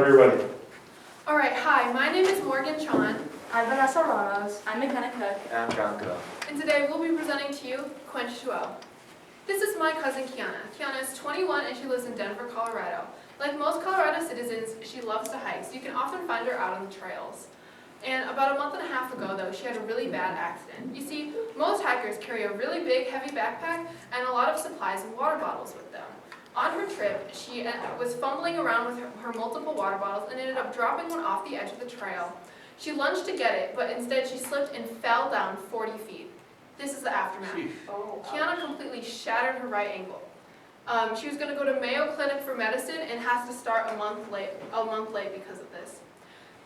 everybody. All right, hi, my name is Morgan Chon, I'm Vanessa Ramos. I'm McKenna Cook. And I'm John Go. and today we'll be presenting to you QuencH2O. This is my cousin Kiana. Kiana is 21 and she lives in Denver, Colorado. Like most Colorado citizens, she loves to hike, so you can often find her out on the trails. And about a month and a half ago, though, she had a really bad accident. You see, most hikers carry a really big, heavy backpack and a lot of supplies and water bottles with them. On her trip, she was fumbling around with her multiple water bottles and ended up dropping one off the edge of the trail. She lunged to get it, but instead she slipped and fell down 40 feet. This is the aftermath. Oh, Kiana completely shattered her right ankle. She was going to go to Mayo Clinic for medicine and has to start a month late because of this.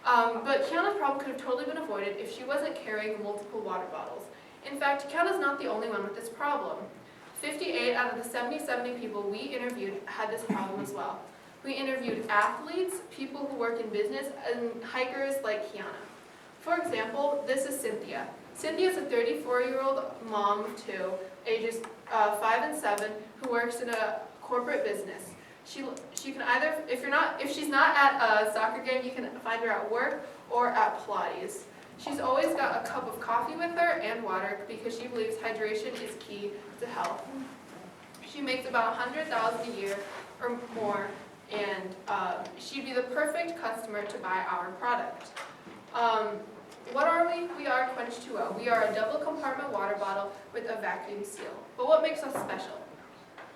But Kiana's problem could have totally been avoided if she wasn't carrying multiple water bottles. In fact, Kiana's not the only one with this problem. 58 out of the 70 people we interviewed had this problem as well. We interviewed athletes, people who work in business, and hikers like Kiana. For example, this is Cynthia. Cynthia is a 34-year-old mom of two, ages 5 and 7, who works in a corporate business. She can either, if she's not at a soccer game, you can find her at work or at Pilates. She's always got a cup of coffee with her and water because she believes hydration is key to health. She makes about $100,000 a year or more, and she'd be the perfect customer to buy our product. What are we? We are QuencH2O. We are a double compartment water bottle with a vacuum seal. But what makes us special?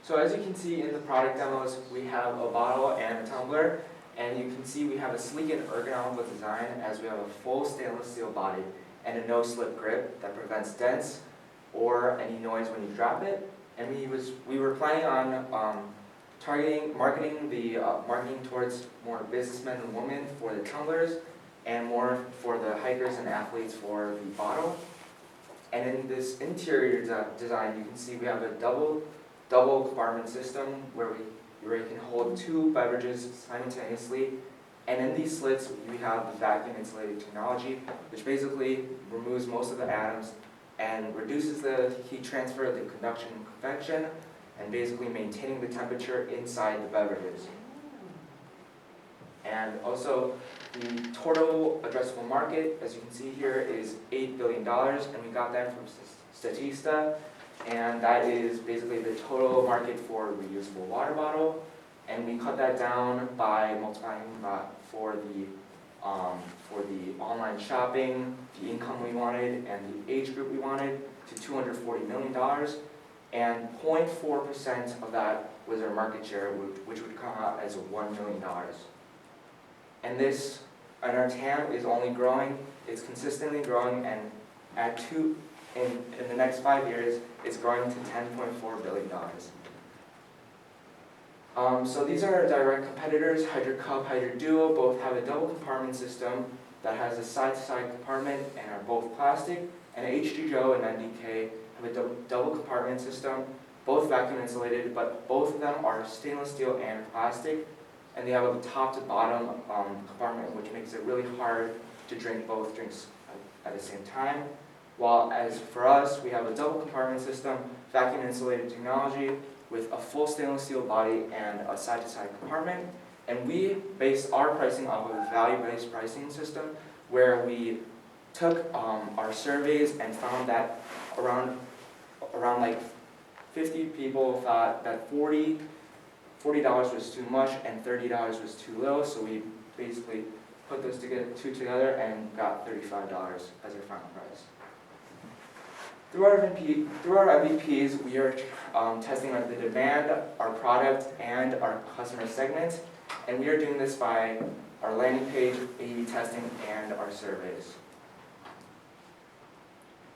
So as you can see in the product demos, we have a bottle and a tumbler. And you can see we have a sleek and ergonomical design as we have a full stainless steel body and a no-slip grip that prevents dents or any noise when you drop it. And we were planning on marketing towards more businessmen and women for the tumblers and more for the hikers and athletes for the bottle. And in this interior design, you can see we have a double compartment system where you can hold two beverages simultaneously. And in these slits, we have the vacuum insulated technology, which basically removes most of the atoms and reduces the heat transfer, the conduction and convection, and basically maintaining the temperature inside the beverages. And also, the total addressable market, as you can see here, is $8 billion, and we got that from Statista. And that is basically the total market for a reusable water bottle. And we cut that down by multiplying for the online shopping, the income we wanted, and the age group we wanted to $240 million. And 0.4% of that was our market share, which would come out as $1 million. And our TAM is only growing. It's consistently growing, and in the next 5 years, it's growing to $10.4 billion. So these are our direct competitors. Hydro Cup, Hydro Duo both have a double compartment system that has a side-to-side compartment and are both plastic. And H2O and NDK have a double compartment system, both vacuum insulated, but both of them are stainless steel and plastic. And they have a top to bottom compartment, which makes it really hard to drink both drinks at the same time. While as for us, we have a double compartment system, vacuum insulated technology with a full stainless steel body and a side-to-side compartment. And we base our pricing off of a value-based pricing system where we took our surveys and found that around like 50 people thought that $40 was too much and $30 was too little. So we basically put those two together and got $35 as our final price. Through our MVPs, we are testing the demand, our product, and our customer segments, and we are doing this by our landing page, A/B testing, and our surveys.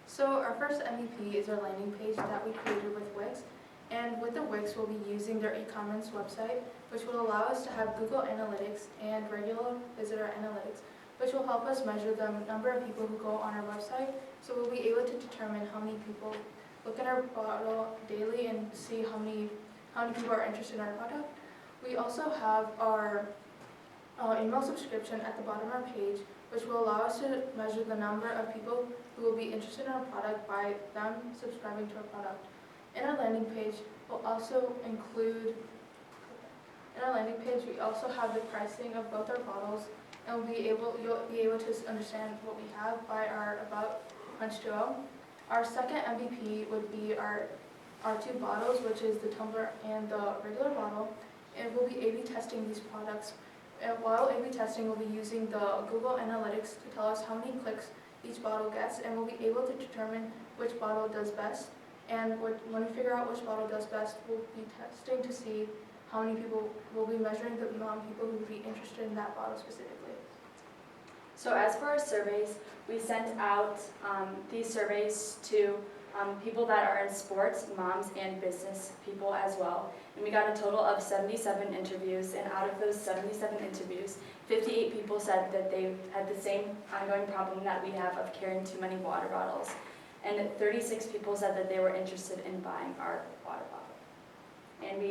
So our first MVP is our landing page that we created with Wix. And with the Wix, we'll be using their e-commerce website, which will allow us to have Google Analytics and regular visitor analytics, which will help us measure the number of people who go on our website. So we'll be able to determine how many people look at our bottle daily and see how many people are interested in our product. We also have our email subscription at the bottom of our page, which will allow us to measure the number of people who will be interested in our product by them subscribing to our product. In our landing page, we'll also include In our landing page, we also have the pricing of both our bottles, and you'll be able to understand what we have by our About QuencH2O. Our second MVP would be our two bottles, which is the tumbler and the regular bottle, and we'll be A/B testing these products. And while A/B testing, we'll be using the Google Analytics to tell us how many clicks each bottle gets, and we'll be able to determine which bottle does best. And when we figure out which bottle does best, we'll be testing to see how many people, will be measuring the amount of people who would be interested in that bottle specifically. So as for our surveys, we sent out these surveys to people that are in sports, moms, and business people as well. And we got a total of 77 interviews, and out of those 77 interviews, 58 people said that they had the same ongoing problem that we have of carrying too many water bottles. And 36 people said that they were interested in buying our water bottle. And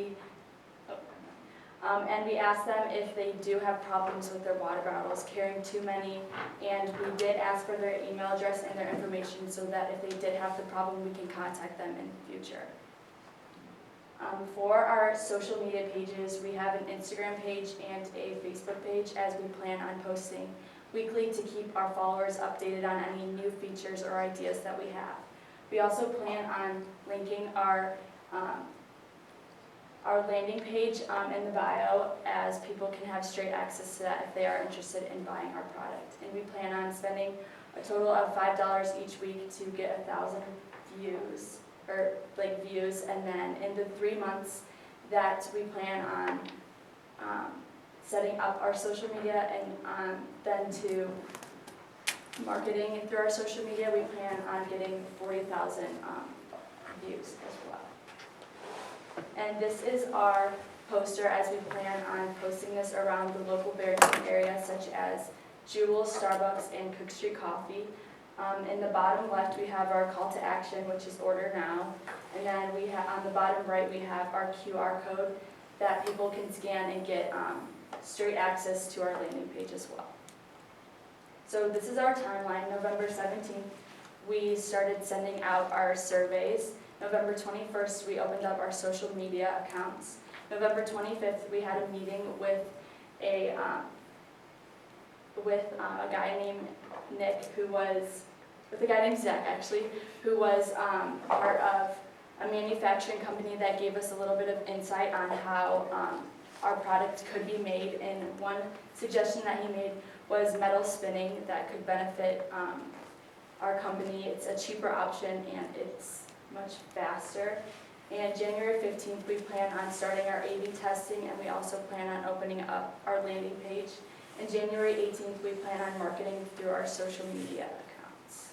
we asked them if they do have problems with their water bottles, carrying too many, and we did ask for their email address and their information so that if they did have the problem, we can contact them in the future. For our social media pages, we have an Instagram page and a Facebook page, as we plan on posting weekly to keep our followers updated on any new features or ideas that we have. We also plan on linking our landing page in the bio, as people can have straight access to that if they are interested in buying our product. And we plan on spending a total of $5 each week to get 1,000 views, and then in the 3 months that we plan on setting up our social media and then to marketing through our social media, we plan on getting 40,000 views as well. And this is our poster, as we plan on posting this around the local Barrington area, such as Jewel, Starbucks, and Cook Street Coffee. In the bottom left, we have our call to action, which is order now. And then we have, on the bottom right, we have our QR code that people can scan and get straight access to our landing page as well. So this is our timeline. November 17th, we started sending out our surveys. November 21st, we opened up our social media accounts. November 25th, we had a meeting with a guy named Nick, with a guy named Zach actually, who was part of a manufacturing company that gave us a little bit of insight on how our product could be made. And one suggestion that he made was metal spinning that could benefit our company. It's a cheaper option and it's much faster. And January 15th, we plan on starting our A/B testing, and we also plan on opening up our landing page. And January 18th, we plan on marketing through our social media accounts.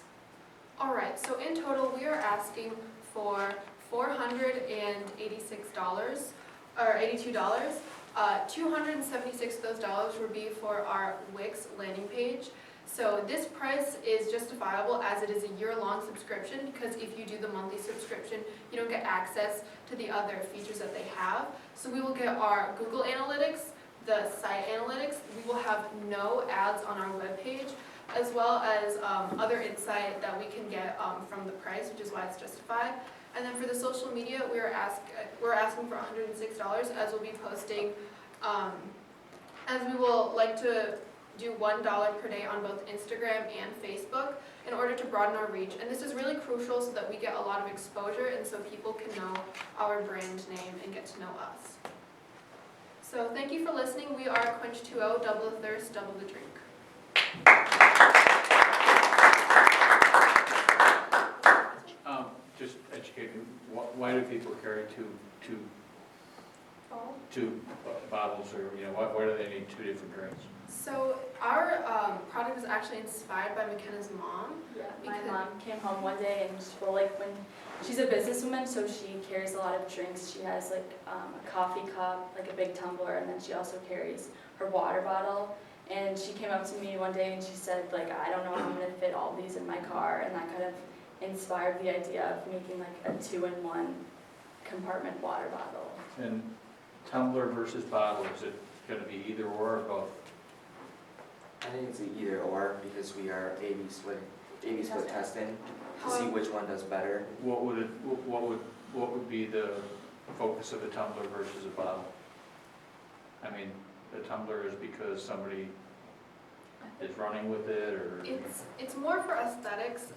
All right, so in total, we are asking for $486, or $82. 276 of those dollars would be for our Wix landing page. So this price is justifiable as it is a year-long subscription, because if you do the monthly subscription, you don't get access to the other features that they have. So we will get our Google Analytics, the site analytics. We will have no ads on our webpage, as well as other insight that we can get from the price, which is why it's justified. And then for the social media, we're asking for $106, as we'll be posting, as we will like to do $1 per day on both Instagram and Facebook in order to broaden our reach. And this is really crucial so that we get a lot of exposure and so people can know our brand name and get to know us. So thank you for listening. We are QuencH2O, double the thirst, double the drink. Just educate me, why do people carry two bottles, or why do they need two different drinks? So our product was actually inspired by McKenna's mom. Yeah, my mom came home one day and when she's a businesswoman, so she carries a lot of drinks. She has a coffee cup, a big tumbler, and then she also carries her water bottle. And she came up to me one day and she said, I don't know how I'm gonna fit all these in my car, and that kind of inspired the idea of making a 2-in-1 compartment water bottle. And tumbler versus bottle, is it gonna be either or both? I think it's an either or, because we are A/B split testing to see which one does better. What would be the focus of a tumbler versus a bottle? I mean, the tumbler is because somebody is running with it, or? It's more for aesthetics.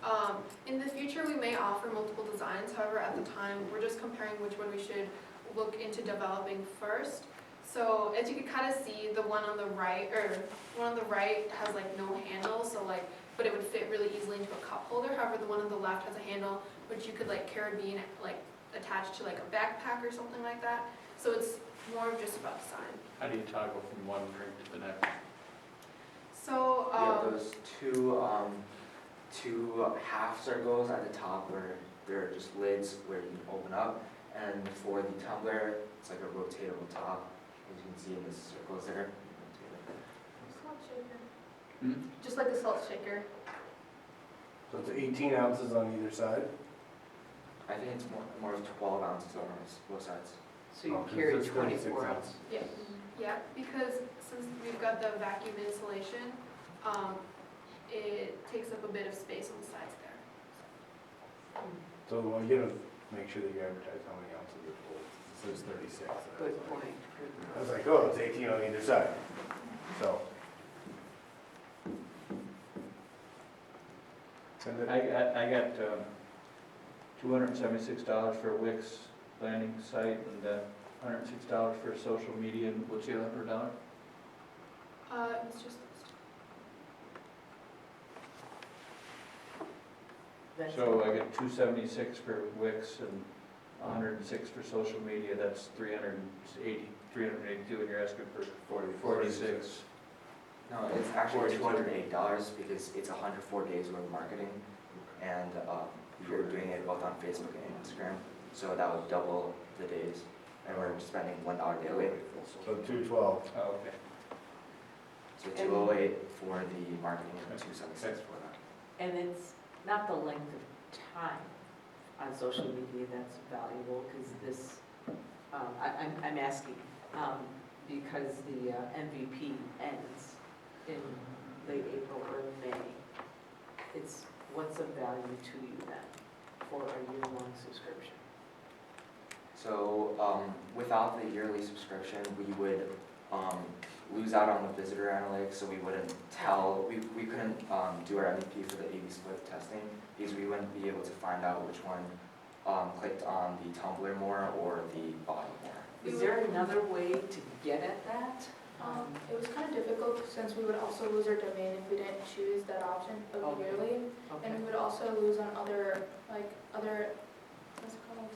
In the future, we may offer multiple designs. However, at the time, we're just comparing which one we should look into developing first. So as you can kind of see, the one on the right, has like no handle, so like, but it would fit really easily into a cup holder. However, the one on the left has a handle, which you could like carabine, like attach to like a backpack or something like that. So it's more of just about design. How do you toggle from one drink to the next? So, You have those two half circles at the top where they're just lids where you can open up. And for the tumbler, it's like a rotatable top, as you can see in the circles there. Salt shaker. Hmm? Just like a salt shaker. So it's 18 ounces on either side? I think it's more of 12 ounces on both sides. So you Oh, 'cause carry it's 36 24 ounces. ounces. yeah, yeah, because since we've got the vacuum insulation, it takes up a bit of space on the sides there. So well, you gotta make sure that you advertise how many ounces it holds. It says 36. and I was Good like- point. I was like, oh, it's 18 on either side. So. And then, I got $276 for a Wix landing site, and $106 for social media, and what's the other $100? It's just That's- So I got $276 for Wix and $106 for social media, that's $382, and you're asking for 46. No, it's actually 42. $208 because it's 104 days worth of marketing, and we're doing it both on Facebook and Instagram, so that would double the days, and we're spending $1 daily. so 212. Oh, okay. So 208 for the marketing and 276 for that. And it's not the length of time on social media that's valuable, because this, I'm asking, because the MVP ends in late April or May. What's of value to you then for a year-long subscription? So without the yearly subscription, we would lose out on the visitor analytics, so we wouldn't tell, we couldn't do our MVP for the A/B split testing, because we wouldn't be able to find out which one clicked on the tumbler more or the bottom more. Is there another way to get at that? It was kind of difficult since we would also lose our domain if we didn't choose that option of Okay. yearly. Okay. And we would also lose on other, what's it called?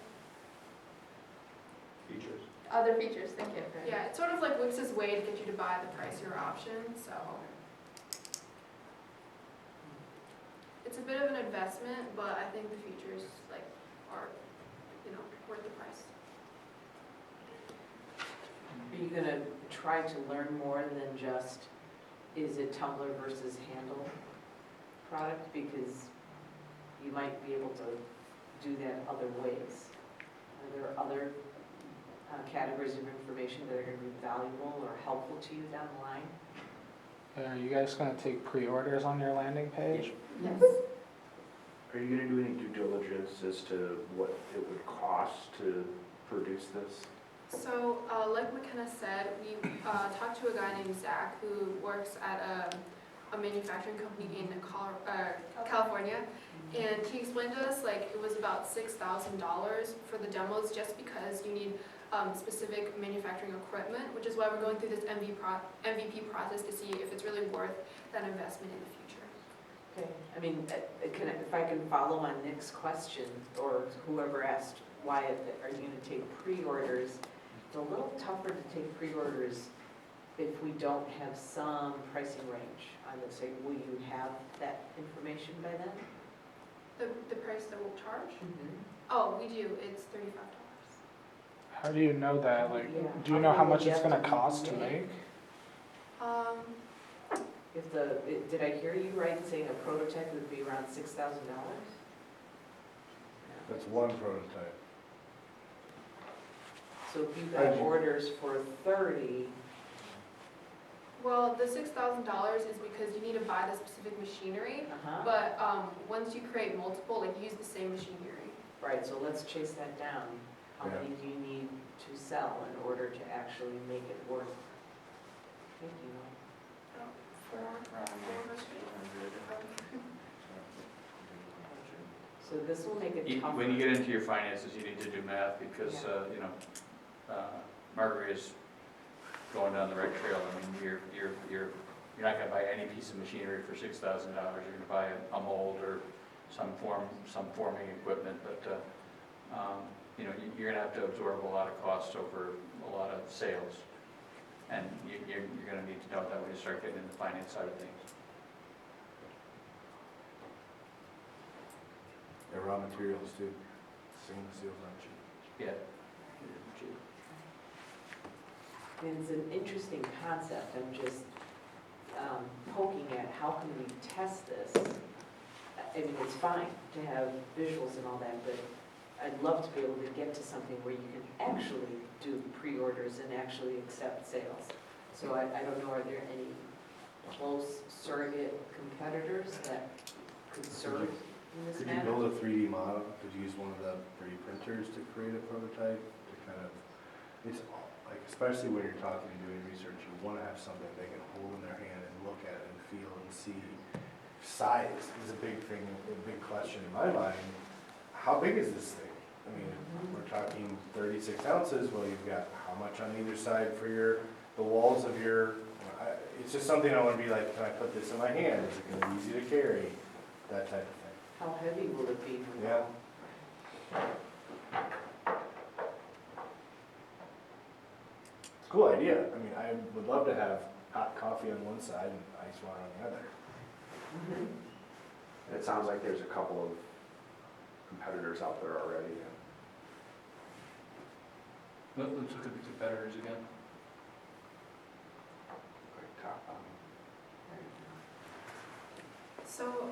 Features. Other features, thank you. yeah, it's sort of like Wix's way to get you to buy the pricier option. So it's a bit of an investment, but I think the features are worth the price. Are you gonna try to learn more than just, is it tumbler versus handle product? Because you might be able to do that other ways. Are there other categories of information that are gonna be valuable or helpful to you down the line? Are you guys going to take pre-orders on your landing page? Yes. Are you gonna do any due diligence as to what it would cost to produce this? So, like McKenna said, we talked to a guy named Zach who works at a manufacturing company in California, and he explained to us it was about $6,000 for the demos, just because you need specific manufacturing equipment, which is why we're going through this MVP process to see if it's really worth that investment in the future. Okay, I mean, if I can follow on Nick's question, or whoever asked why are you going to take pre-orders, it's a little tougher to take pre-orders if we don't have some pricing range. I would say, will you have that information by then? The price that we'll charge? Mm-hmm. Oh, we do. It's $35. How do you know that? Yeah. Do you know how much You it's have going to to cost to be- make? Did I hear you right saying a prototype would be around $6,000? That's one prototype. So if you got How'd you- orders for 30, Well, the $6,000 is because you need to buy the specific machinery, but once you create multiple, you use the same machinery. right, so let's chase that down. How Yeah. many do you need to sell in order to actually make it worth Thank you. So this will make it tougher. When you get into your finances, you need to do math because, you know, Margaret is going down the right trail. I mean, you're not gonna buy any piece of machinery for $6,000. You're gonna buy a mold or some forming equipment, but, you know, you're gonna have to absorb a lot of costs over a lot of sales. And you're gonna need to know that when you start getting into the finance side of things. And raw materials too. Stainless steel's not cheap. Yeah. And it's an interesting concept. I'm just poking at how can we test this? I mean, it's fine to have visuals and all that, but I'd love to be able to get to something where you can actually do pre-orders and actually accept sales. So I don't know, are there any close surrogate competitors that could serve in this Could you manner? build a 3D model? Could you use one of the 3D printers to create a prototype? To kind of, it's like, especially when you're talking and doing research, you want to have something they can hold in their hand and look at and feel and see. Size is a big thing, a big question in my mind. How big is this thing? I mean, we're talking 36 ounces. Well, you've got how much on either side for the walls of your. It's just something I want to be like, can I put this in my hand? Is it going to be easy to carry? That type of thing. How heavy will it be? Yeah. Cool idea. I mean, I would love to have hot coffee on one side and ice water on the other. Mhm. And it sounds like there's a couple of competitors out there already. Let's look at the competitors again. Like top, So,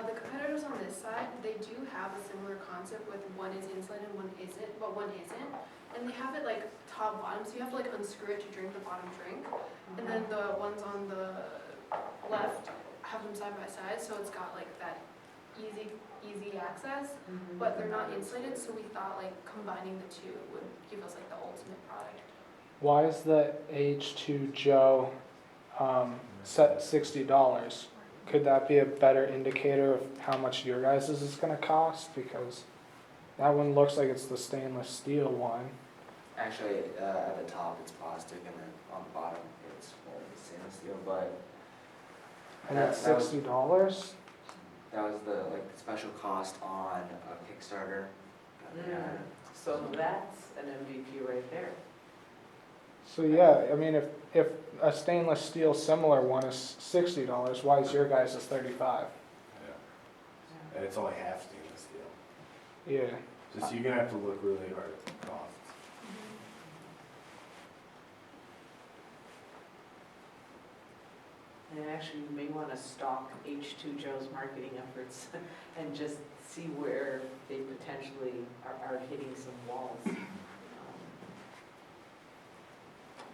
the competitors on this side, they do have a similar concept with one is insulated and one isn't, but one isn't. And they have it like top bottom, so you have to like unscrew it to drink the bottom drink. And then the ones on the left have them side by side, so it's got like that easy access, Mhm. but they're not insulated, so we thought like combining the two would give us like the ultimate product. Why is the H2Joe set $60? Could that be a better indicator of how much your guys' is gonna cost? Because that one looks like it's the stainless steel one. Actually, at the top it's plastic and then on the bottom it's stainless steel, but And that's $60? that was the special cost on a Kickstarter. Mm. So that's an MVP right there. So yeah, I mean, if a stainless steel similar one is $60, why is your guys' is $35? Yeah. And it's only half stainless steel. Yeah. Just you're gonna have to look really hard at costs. And actually, you may want to stalk H2Joe's marketing efforts and just see where they potentially are hitting some walls.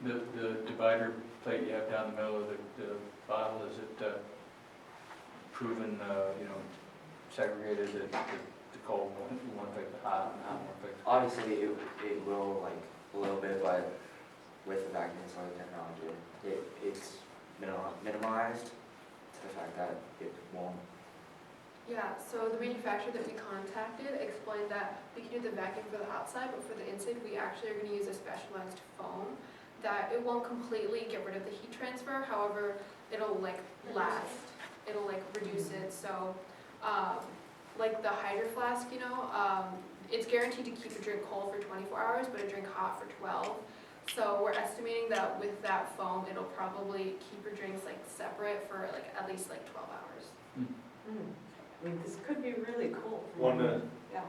The divider plate you have down the middle of the bottle, is it proven, you know, segregated that the cold won't affect the hot and hot won't affect the cold? Obviously, it will a little bit, but with the vacuum sealing technology, it's minimized to the fact that it won't. Yeah, so the manufacturer that we contacted explained that we can do the vacuum for the outside, but for the inside, we actually are going to use a specialized foam that it won't completely get rid of the heat transfer. However, it'll last. It'll reduce it. So, like the Hydro Flask, you know, it's guaranteed to keep a drink cold for 24 hours, but a drink hot for 12. So we're estimating that with that foam, it'll probably keep your drinks separate for at least 12 hours. I mean, this could be really cool. One minute. Yeah.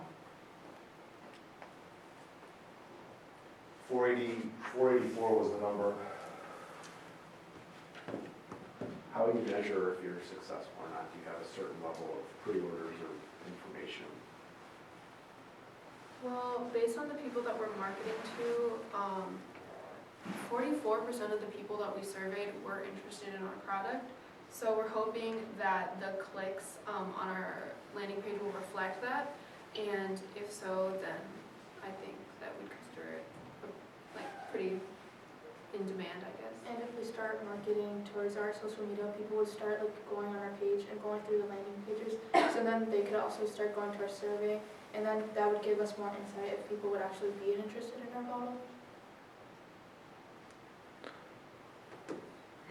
484 was the number. How do you measure if you're successful or not? Do you have a certain level of pre-orders or information? Well, based on the people that we're marketing to, 44% of the people that we surveyed were interested in our product. So we're hoping that the clicks on our landing page will reflect that. And if so, then I think that we'd consider it pretty in demand, I guess. And if we start marketing towards our social media, people would start like going on our page and going through the landing pages. So then they could also start going to our survey, and then that would give us more insight if people would actually be interested in our bottle.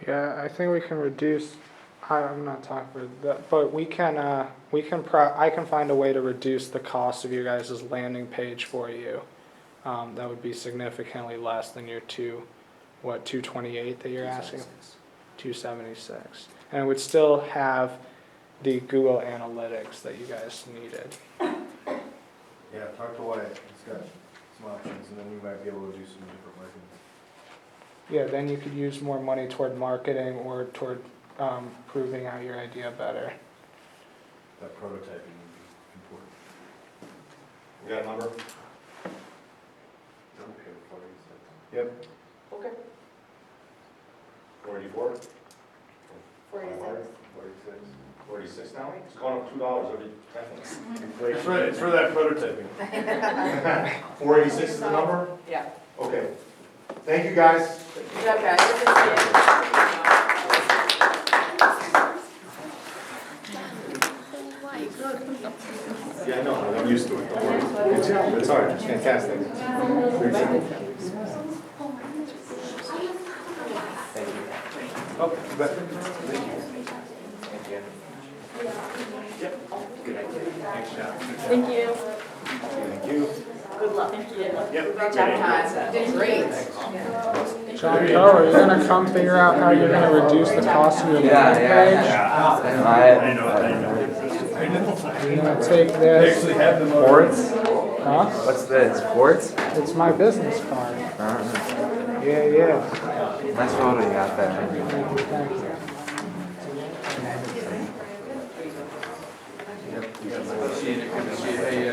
Yeah, I think we can reduce, I'm not talking for that, but I can find a way to reduce the cost of your guys' landing page for you. That would be significantly less than your $228 that you're asking? 276. And it would still have the Google Analytics that you guys needed. Yeah, talk to Wyatt, he's got some options, and then we might be able to do some different marketing. Yeah, then you could use more money toward marketing or toward proving out your idea better. That prototyping would be important. You got a number? Yep. Okay. 44? 46. 46 now? It's gone up $2 every 10 minutes. It's for that prototyping. 486 is the number? Yeah. Okay. Thank you, guys. Good job, guys. Good to see you. Yeah, I know, I'm used to it, don't worry. It's hard, it's fantastic. Oh, you bet. Thank you. Thank you. Good luck. Yep. Great job, Todd. Did great. John Coe, are you gonna come figure out how you're gonna reduce the cost of your landing page? You're gonna take this, Sports? huh? What's this? Sports? It's my business card. Yeah. Nice photo you got there. Thank you, thank you. She, a